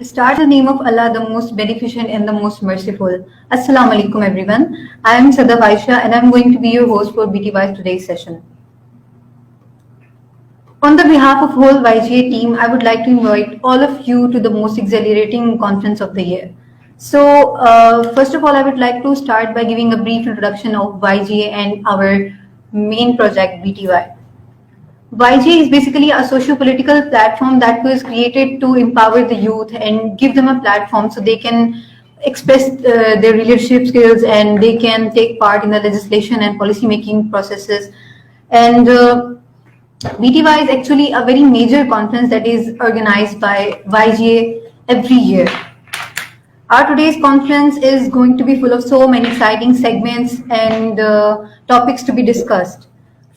Start in the name of Allah, the most beneficent and the most merciful. Assalamu alaikum everyone. I am Sadaf Aisha and I am going to be your host for BTY's today's session. On the behalf of whole YGA team, I would like to invite all of you to the most exhilarating conference of the year. So, first of all, I would like to start by giving a brief introduction of YGA and our main project BTY. YGA is basically a socio-political platform that was created to empower the youth and give them a platform so they can express their leadership skills and they can take part in the legislation and policy making processes. And BTY is actually a very major conference that is organized by YGA every year. Our today's conference is going to be full of so many exciting segments and topics to be discussed.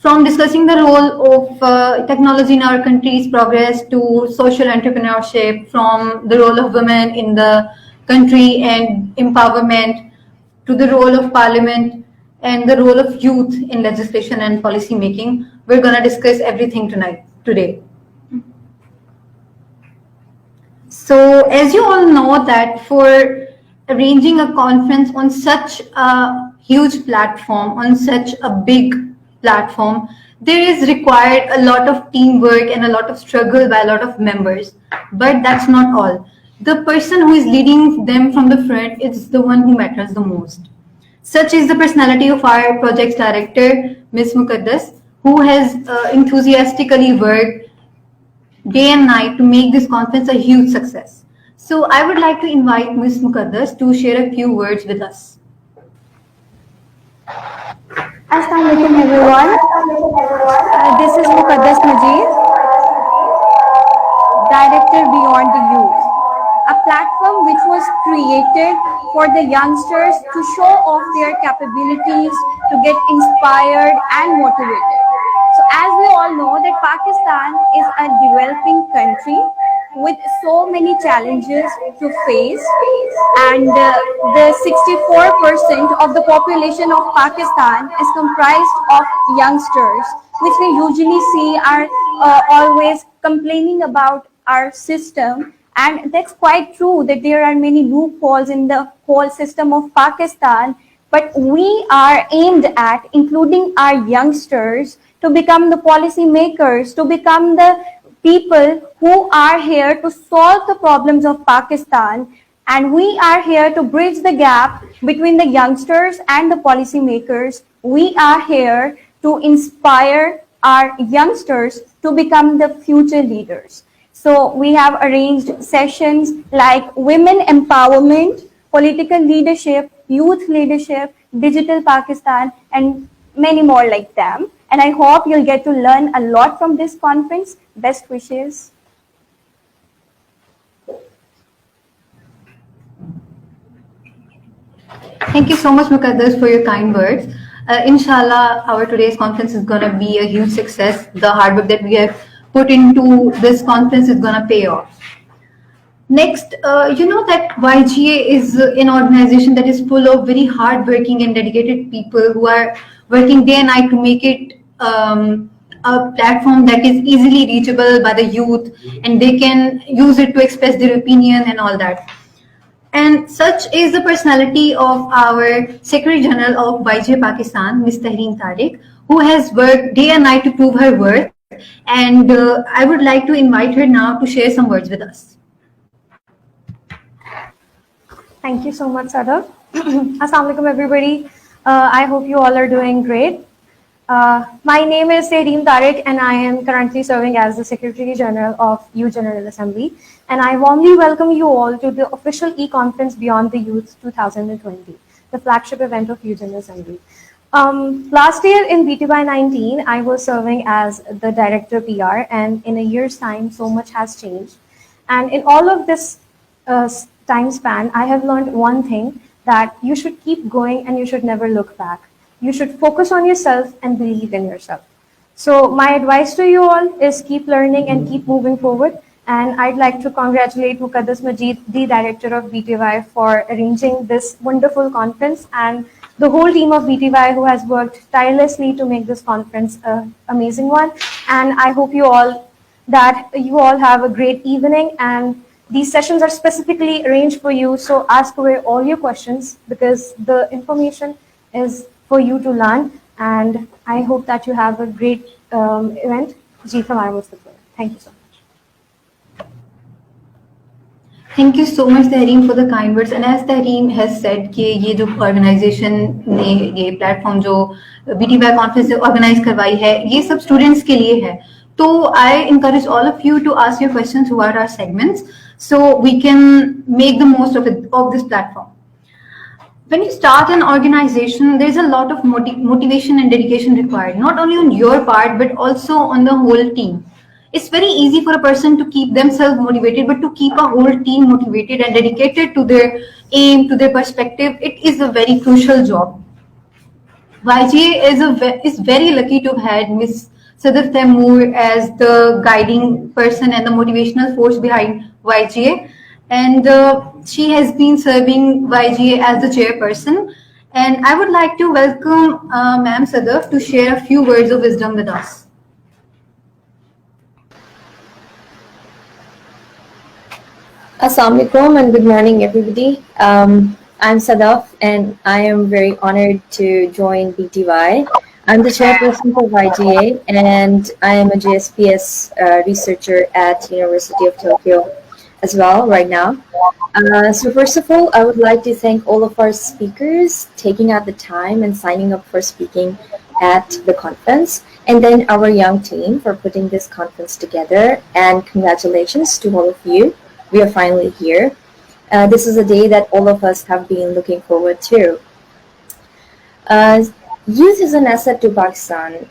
From discussing the role of technology in our country's progress to social entrepreneurship, from the role of women in the country and empowerment, to the role of parliament and the role of youth in legislation and policy making, we're going to discuss everything today. So as you all know that for arranging a conference on such a huge platform, on such a big platform, there is required a lot of teamwork and a lot of struggle by a lot of members. But that's not all. The person who is leading them from the front is the one who matters the most. Such is the personality of our project's director, Ms. Muqaddas, who has enthusiastically worked day and night to make this conference a huge success. So I would like to invite Ms. Muqaddas to share a few words with us. Assalamu alaikum everyone. This is Muqaddas Majid, Director Beyond the Youth, a platform which was created for the youngsters to show off their capabilities, to get inspired and motivated. So as we all know that Pakistan is a developing country with so many challenges to face, and the 64% of the population of Pakistan is comprised of youngsters, which we usually see are always complaining about our system. And that's quite true that there are many loopholes in the whole system of Pakistan, but we are aimed at including our youngsters to become the policy makers, to become the people who are here to solve the problems of Pakistan, and we are here to bridge the gap between the youngsters and the policy makers. We are here to inspire our youngsters to become the future leaders. So we have arranged sessions like women empowerment, political leadership, youth leadership, digital Pakistan, and many more like them. And I hope you'll get to learn a lot from this conference. Best wishes. Thank you so much, Muqaddas, for your kind words. Inshallah, our today's conference is going to be a huge success. The hard work that we have put into this conference is going to pay off. Next, you know that YGA is an organization that is full of very hardworking and dedicated people who are working day and night to make it a platform that is easily reachable by the youth and they can use it to express their opinion and all that. And such is the personality of our Secretary General of YGA Pakistan, Ms. Tahreen Tariq, who has worked day and night to prove her worth. And I would like to invite her now to share some words with us. Thank you so much, Sadaf. Assalamu alaikum, everybody. I hope you all are doing great. My name is Tahreen Tariq, and I am currently serving as the Secretary General of Youth General Assembly. And I warmly welcome you all to the official e-conference Beyond the Youth 2020, the flagship event of Youth General Assembly. Last year in BTY 19, I was serving as the Director PR, and in a year's time, so much has changed. And in all of this time span, I have learned one thing, that you should keep going and you should never look back. You should focus on yourself and believe in yourself. So my advice to you all is keep learning and keep moving forward. And I'd like to congratulate Muqaddas Majid, the director of BTY, for arranging this wonderful conference, and the whole team of BTY who has worked tirelessly to make this conference an amazing one. And I hope you all have a great evening and These sessions are specifically arranged for you, so ask away all your questions because the information is for you to learn. And I hope that you have a great event. Jeet hamara mustaqbal. Thank you so much. Thank you so much, Tahreem, for the kind words. And as Tahreem has said कि ये जो organization ने ये platform जो BTY conference organize करवाई है, ये सब students के लिए है. तो I encourage all of you to ask your questions throughout our segments, so we can make the most of this platform. When you start an organization, there's a lot of motivation and dedication required, not only on your part but also on the whole team. It's very easy for a person to keep themselves motivated, but to keep a whole team motivated and dedicated to their aim, to their perspective, it is a very crucial job. YGA is very lucky to have had Miss Sadaf Taimur as the guiding person and the motivational force behind YGA. And she has been serving YGA as the chairperson. And I would like to welcome Ma'am Sadaf to share a few words of wisdom with us. Assalamu alaikum and good morning, everybody. I'm Sadaf and I am very honored to join BTY. I'm the chairperson for YGA and I am a JSPS researcher at University of Tokyo as well right now. So first of all, I would like to thank all of our speakers taking out the time and signing up for speaking at the conference, and then our young team for putting this conference together, and congratulations to all of you. We are finally here. This is a day that all of us have been looking forward to. Youth is an asset to Pakistan,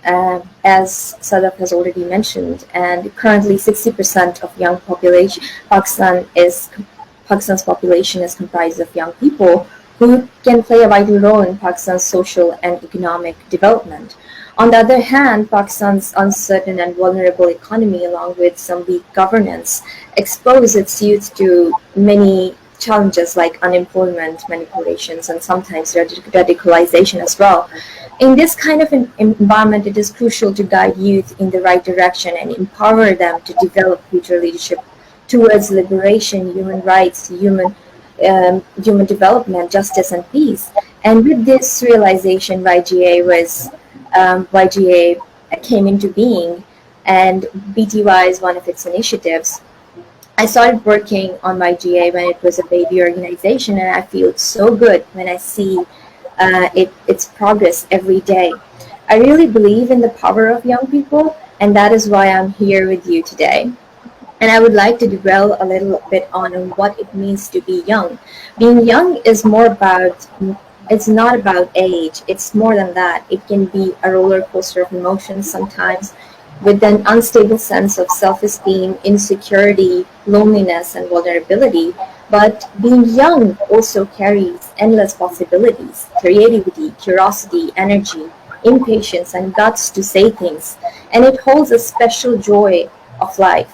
as Sadaf has already mentioned, and currently 60% of young population, Pakistan's population is comprised of young people who can play a vital role in Pakistan's social and economic development. On the other hand, Pakistan's uncertain and vulnerable economy, along with some weak governance, expose its youth to many challenges like unemployment, manipulations, and sometimes radicalization as well. In this kind of environment, it is crucial to guide youth in the right direction and empower them to develop future leadership towards liberation, human rights, human development, justice, and peace. And with this realization, YGA came into being, and BTY is one of its initiatives. I started working on YGA when it was a baby organization, and I feel so good when I see its progress every day. I really believe in the power of young people, and that is why I'm here with you today. And I would like to dwell a little bit on what it means to be young. Being young is it's not about age, it's more than that. It can be a roller coaster of emotions sometimes, with an unstable sense of self-esteem, insecurity, loneliness, and vulnerability. But being young also carries endless possibilities, creativity, curiosity, energy, impatience, and guts to say things. And it holds a special joy of life.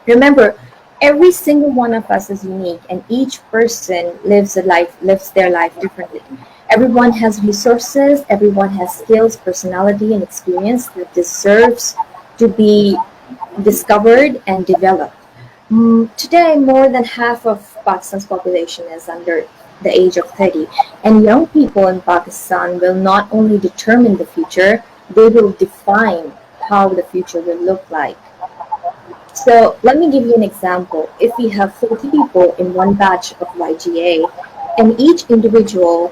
Remember, every single one of us is unique, and each person lives their life differently. Everyone has resources, everyone has skills, personality, and experience that deserves to be discovered and developed. Today, more than half of Pakistan's population is under the age of 30, and young people in Pakistan will not only determine the future, they will define how the future will look like. So let me give you an example. If we have 40 people in one batch of YGA, and each individual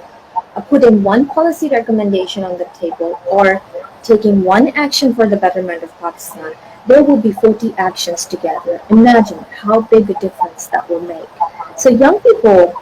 putting one policy recommendation on the table or taking one action for the betterment of Pakistan, there will be 40 actions together. Imagine how big a difference that will make. So young people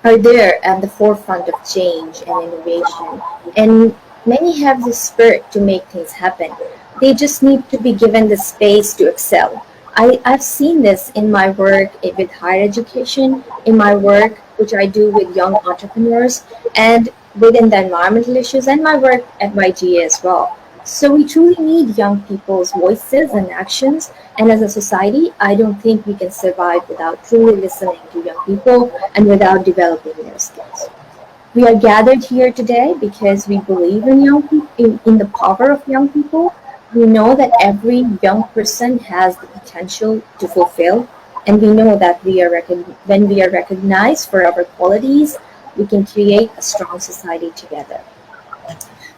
are there at the forefront of change and innovation, and many have the spirit to make things happen. They just need to be given the space to excel. I've seen this in my work with higher education, in my work which I do with young entrepreneurs, and within the environmental issues, and my work at YGA as well. So we truly need young people's voices and actions, and as a society, I don't think we can survive without truly listening to young people and without developing their skills. We are gathered here today because we believe in young people, in the power of young people. We know that every young person has the potential to fulfill And we know that when we are recognized for our qualities, we can create a strong society together.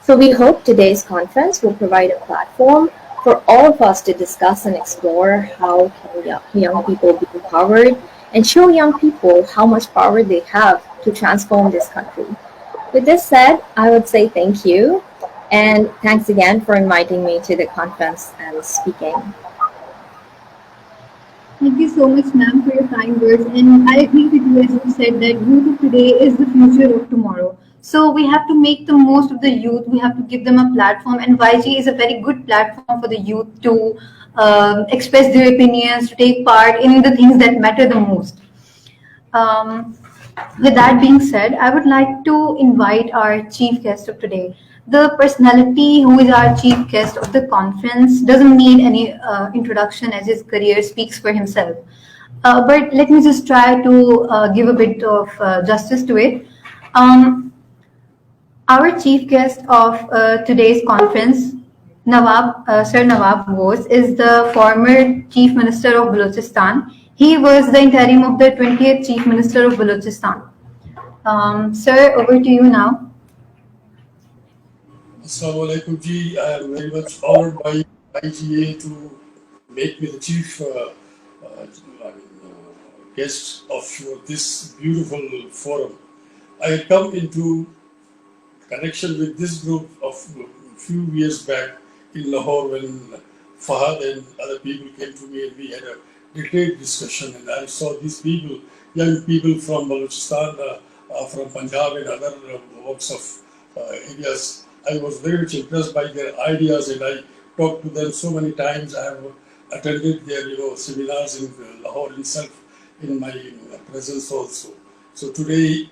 So we hope today's conference will provide a platform for all of us to discuss and explore how can young people be empowered and show young people how much power they have to transform this country. With this said, I would say thank you, and thanks again for inviting me to the conference and speaking. Thank you so much, ma'am, for your kind words. And I agree with you as you said that youth of today is the future of tomorrow. So we have to make the most of the youth. We have to give them a platform, and YG is a very good platform for the youth to express their opinions, to take part in the things that matter the most. Um, with that being said, I would like to invite our chief guest of today. The personality who is our chief guest of the conference doesn't need any introduction as his career speaks for himself. But let me just try to give a bit of justice to it. Um, our chief guest of today's conference, Sir Nawab Bose, is the former Chief Minister of Balochistan. He was the interim of the 20th Chief Minister of Balochistan. Sir, over to you now. Assalamu alaikum ji. I am very much honored by IGA to make me the chief guest of this beautiful forum. I come into connection with this group of a few years back in Lahore when Fahad and other people came to me and we had a detailed discussion, and I saw these people, young people from Balochistan, from Punjab and other walks of areas. I was very much impressed by their ideas, and I talked to them so many times. I have attended their seminars in Lahore itself in my presence also. So today,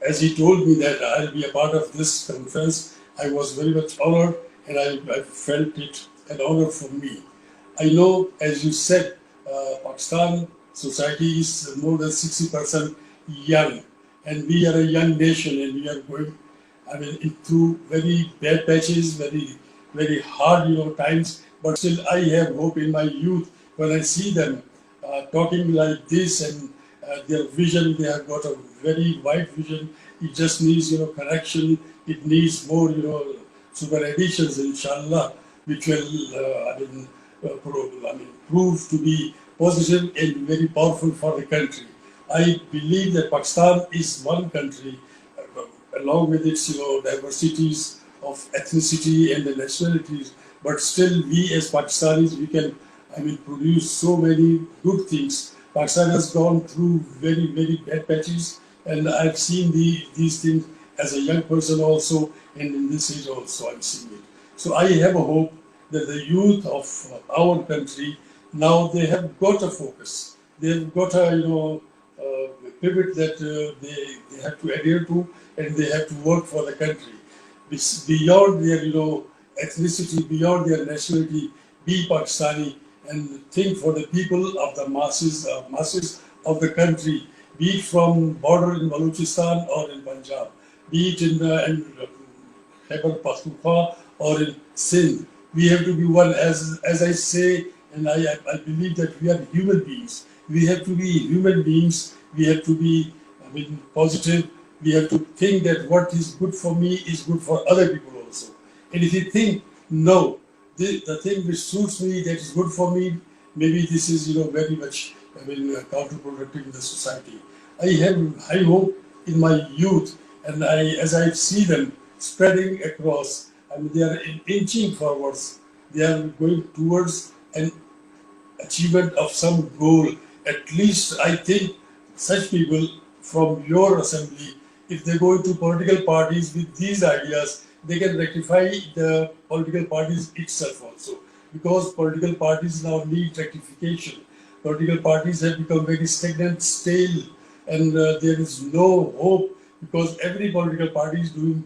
as he told me that I'll be a part of this conference, I was very much honored, and I felt it an honor for me. I know, as you said, Pakistan society is more than 60% young, and we are a young nation, and we are going, through very bad patches, very hard, times. But still, I have hope in my youth when I see them talking like this, and their vision. They have got a very wide vision. It just needs, correction. It needs more, super additions, inshallah, which will, prove to be positive and very powerful for the country. I believe that Pakistan is one country, along with its, diversities of ethnicity and the nationalities. But still, we as Pakistanis, we can, produce so many good things. Pakistan has gone through very, very bad patches, and I've seen these things as a young person also, and in this age also I'm seeing it. So I have a hope that the youth of our country, now they have got a focus. They've got a, pivot that they have to adhere to, and they have to work for the country. Beyond their, ethnicity, beyond their nationality, be Pakistani and think for the people of the masses of the country, be it from border in Balochistan or in Punjab, be it in Khyber Pakhtunkhwa or in Sindh. We have to be one, as I say, and I believe that we are human beings. We have to be human beings. We have to be, positive. We have to think that what is good for me is good for other people also. And if you think, no, the thing which suits me, that is good for me, maybe this is, very much, counterproductive in the society. I have high hope in my youth, and as I see them spreading across, they are inching forwards. They are going towards an achievement of some goal. At least I think such people from your assembly, if they go into political parties with these ideas, they can rectify the political parties itself also. Because political parties now need rectification. Political parties have become very stagnant, stale, and there is no hope because every political party is doing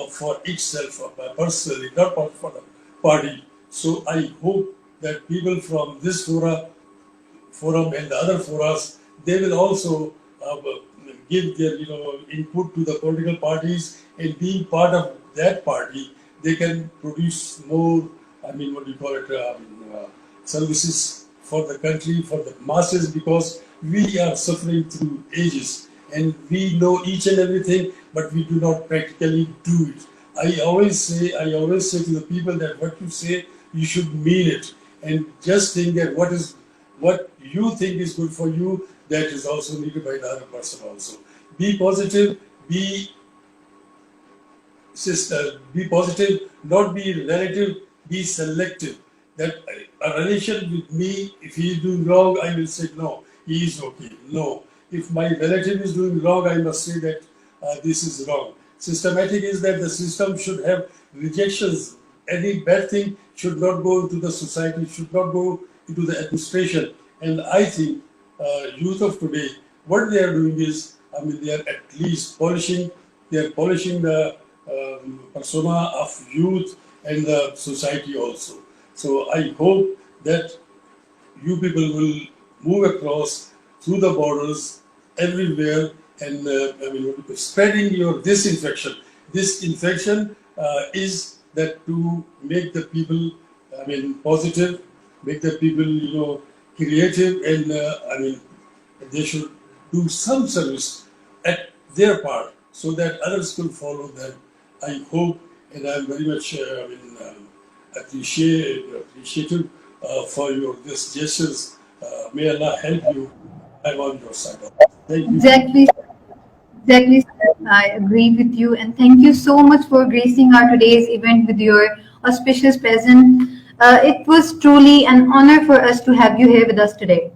for itself, personally, not for the party. So I hope that people from this forum and the other forums, they will also give their input to the political parties, and being part of that party, they can produce more, services for the country, for the masses, because we are suffering through ages and we know each and everything, but we do not practically do it. I always say to the people that what you say, you should mean it, and just think that what you think is good for you, that is also needed by the other person also. Be positive, be positive, not be relative, be selective. That a relation with me, if he is doing wrong, I will say no, he is okay. No. If my relative is doing wrong, I must say that this is wrong. Systematic is that the system should have rejections. Any bad thing should not go into the society, should not go into the administration. And I think youth of today, what they are doing is, they are at least polishing the persona of youth and the society also. So I hope that you people will move across through the borders everywhere and spreading your disinfection. This infection is that to make the people positive, make the people creative, and they should do some service at their part so that others could follow them. I hope, and I'm very much appreciative for your these gestures. May Allah help you. I'm on your side. Thank you. Exactly. Exactly, sir. I agree with you, and thank you so much for gracing our today's event with your auspicious presence. It was truly an honor for us to have you here with us today.